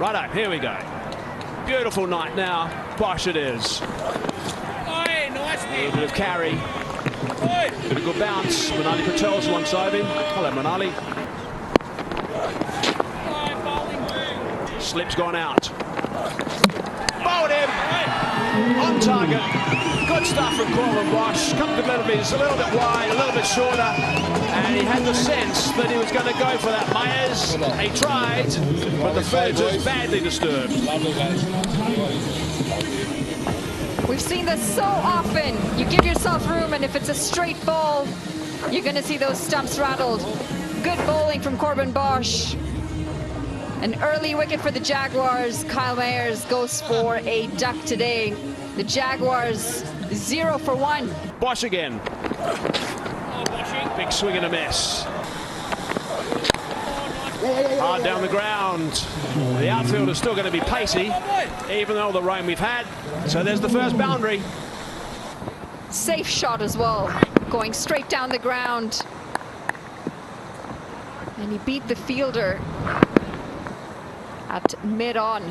Righto, here we go. Beautiful night now. Bosh it is. A little bit of carry. Bit of good bounce. Manali Patel's alongside him. Hello, Manali. Slip's gone out. Bowled him. On target. Good stuff from Corbin Bosh. Comfortability is a little bit wide, a little bit shorter. And he had the sense that he was going to go for that. Myers, he tried, but the field was badly disturbed. We've seen this so often. You give yourself room, and if it's a straight ball, you're going to see those stumps rattled. Good bowling from Corbin Bosh. An early wicket for the Jaguars. Kyle Myers goes for a duck today. The Jaguars 0 for 1. Bosh again. Big swing and a miss. Hard down the ground. The outfield is still going to be pacey, even though the rain we've had. So there's the first boundary. Safe shot as well, going straight down the ground. And he beat the fielder at mid-on.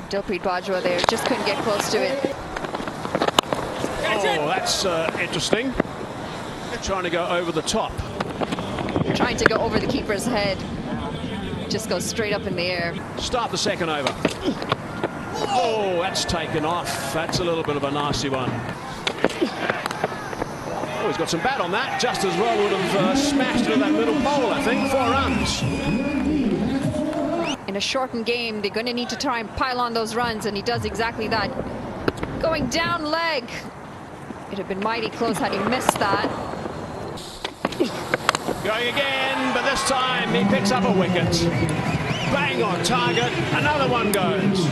Dilpreet Bajwa there, just couldn't get close to it. Oh, that's interesting. Trying to go over the top. Trying to go over the keeper's head. Just goes straight up in the air. Start the second over. Oh, that's taken off. That's a little bit of a nasty one. Oh, he's got some bat on that. Just as well would have smashed into that middle pole, I think. 4 runs. In a shortened game, they're going to need to try and pile on those runs, and he does exactly that. Going down leg. It'd have been mighty close had he missed that. Going again, but this time he picks up a wicket. Bang on target. Another one goes.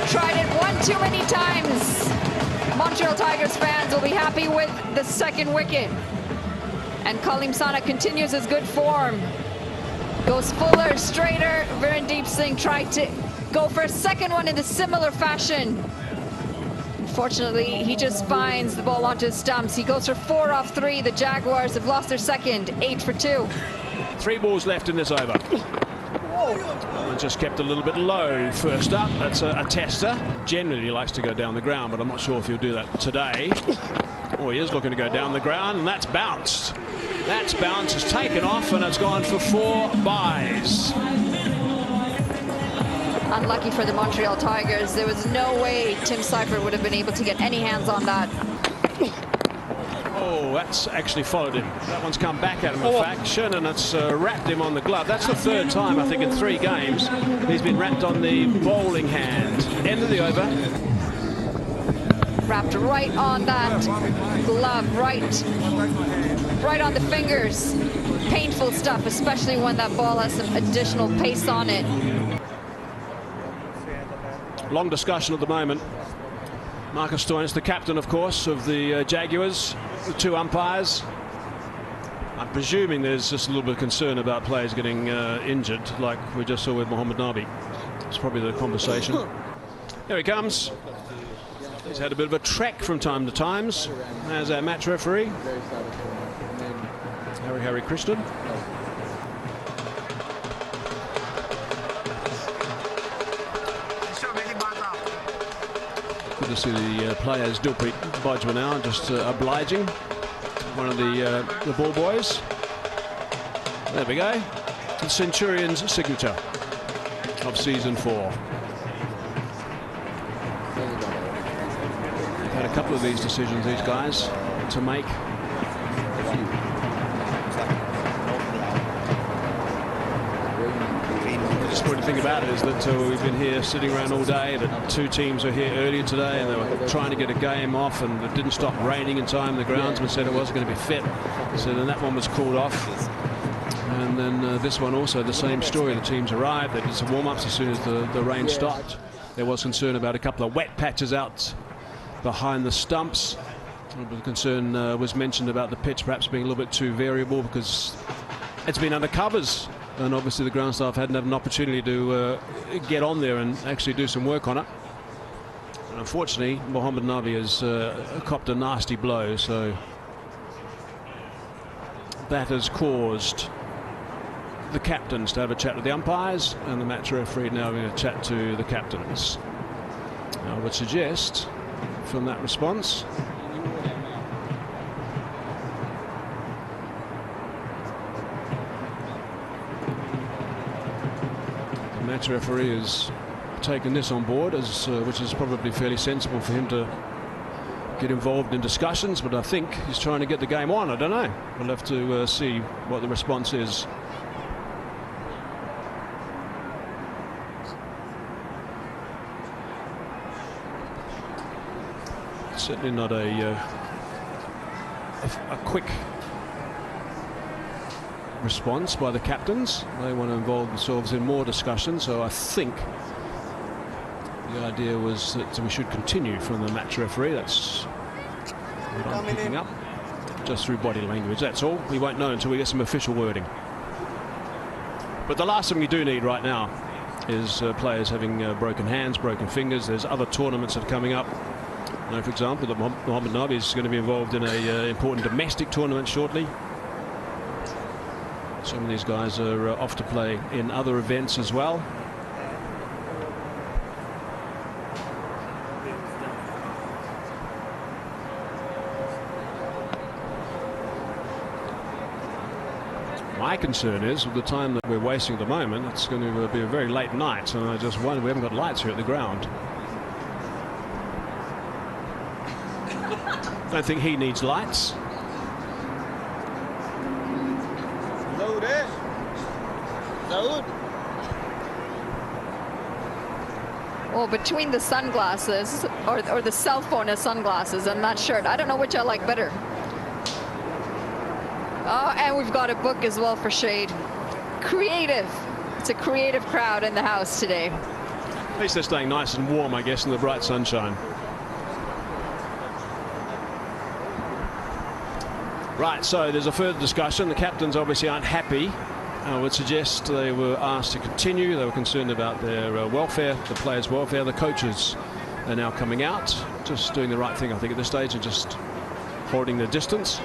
Tried it one too many times. Montreal Tigers fans will be happy with the second wicket. And Kalim Sana continues his good form. Goes fuller, straighter. Virendeep Singh tried to go for a second one in a similar fashion. Unfortunately, he just finds the ball onto his stumps. He goes for 4 off 3. The Jaguars have lost their second, 8 for 2. 3 balls left in this over. And just kept a little bit low first up. That's a tester. Generally he likes to go down the ground, but I'm not sure if he'll do that today. Oh, he is looking to go down the ground, and that's bounced. That's bounced, it's taken off, and it's gone for 4 byes. Unlucky for the Montreal Tigers. There was no way Tim Seifert would have been able to get any hands on that. Oh, that's actually followed him. That one's come back at him, in fact. Shernan has wrapped him on the glove. That's the 3rd time, I think, in 3 games he's been wrapped on the bowling hand. End of the over. Wrapped right on that glove, right on the fingers. Painful stuff, especially when that ball has some additional pace on it. Long discussion at the moment. Marcus Stoynes, the captain, of course, of the Jaguars, the 2 umpires. I'm presuming there's just a little bit of concern about players getting injured, like we just saw with Mohammad Nabi. It's probably the conversation. Here he comes. He's had a bit of a trek from time to times as our match referee, Harry Krishnan. Good to see the players, Dilpreet Bajwa now, just obliging one of the ball boys. There we go. The Centurions' signature of season 4. They've had a couple of these decisions, these guys, to make. The disappointing thing about it is that we've been here sitting around all day. That 2 teams were here earlier today, and they were trying to get a game off, and it didn't stop raining in time. The groundsman said it wasn't going to be fit, so then that one was called off. And then this one also, the same story. The teams arrived, they did some warm-ups as soon as the rain stopped. There was concern about a couple of wet patches out behind the stumps. The concern was mentioned about the pitch perhaps being a little bit too variable because it's been under covers, and obviously the ground staff hadn't had an opportunity to get on there and actually do some work on it. And unfortunately, Mohammad Nabi has copped a nasty blow, so that has caused the captains to have a chat with the umpires, and the match referee now going to chat to the captains. I would suggest from that response the match referee has taken this on board, as which is probably fairly sensible for him to get involved in discussions, but I think he's trying to get the game on. I don't know. We'll have to see what the response is. Certainly not a quick response by the captains. They want to involve themselves in more discussion, so I think the idea was that we should continue from the match referee. That's what I'm picking up, just through body language. That's all. We won't know until we get some official wording. But the last thing we do need right now is players having broken hands, broken fingers. There's other tournaments that are coming up. I know, for example, that Mohamed Nabi is going to be involved in an important domestic tournament shortly. Some of these guys are off to play in other events as well. My concern is, with the time that we're wasting at the moment, it's going to be a very late night, and I just wonder, we haven't got lights here at the ground. I don't think he needs lights. Well, between the sunglasses or the cell phone as sunglasses and that shirt, I don't know which I like better. Oh, and we've got a book as well for shade. Creative. It's a creative crowd in the house today. At least they're staying nice and warm, I guess, in the bright sunshine. Right, so there's a further discussion. The captains obviously aren't happy. I would suggest they were asked to continue. They were concerned about their welfare, the players' welfare. The coaches are now coming out, just doing the right thing, I think, at this stage, and just holding their distance.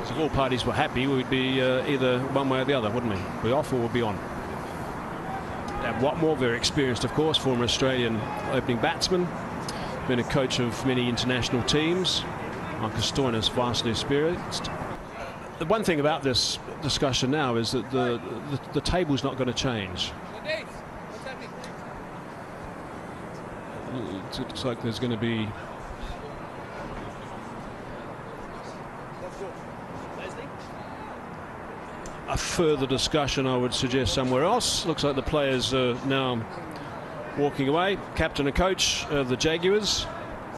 So if all parties were happy, we'd be either one way or the other, wouldn't we? We'd be off or we'd be on. Dan Watmore, very experienced, of course, former Australian opening batsman. Been a coach of many international teams. Marcus Stoinis, vastly experienced. The one thing about this discussion now is that the table's not going to change. It looks like there's going to be a further discussion, I would suggest, somewhere else. Looks like the players are now walking away. Captain and coach of the Jaguars.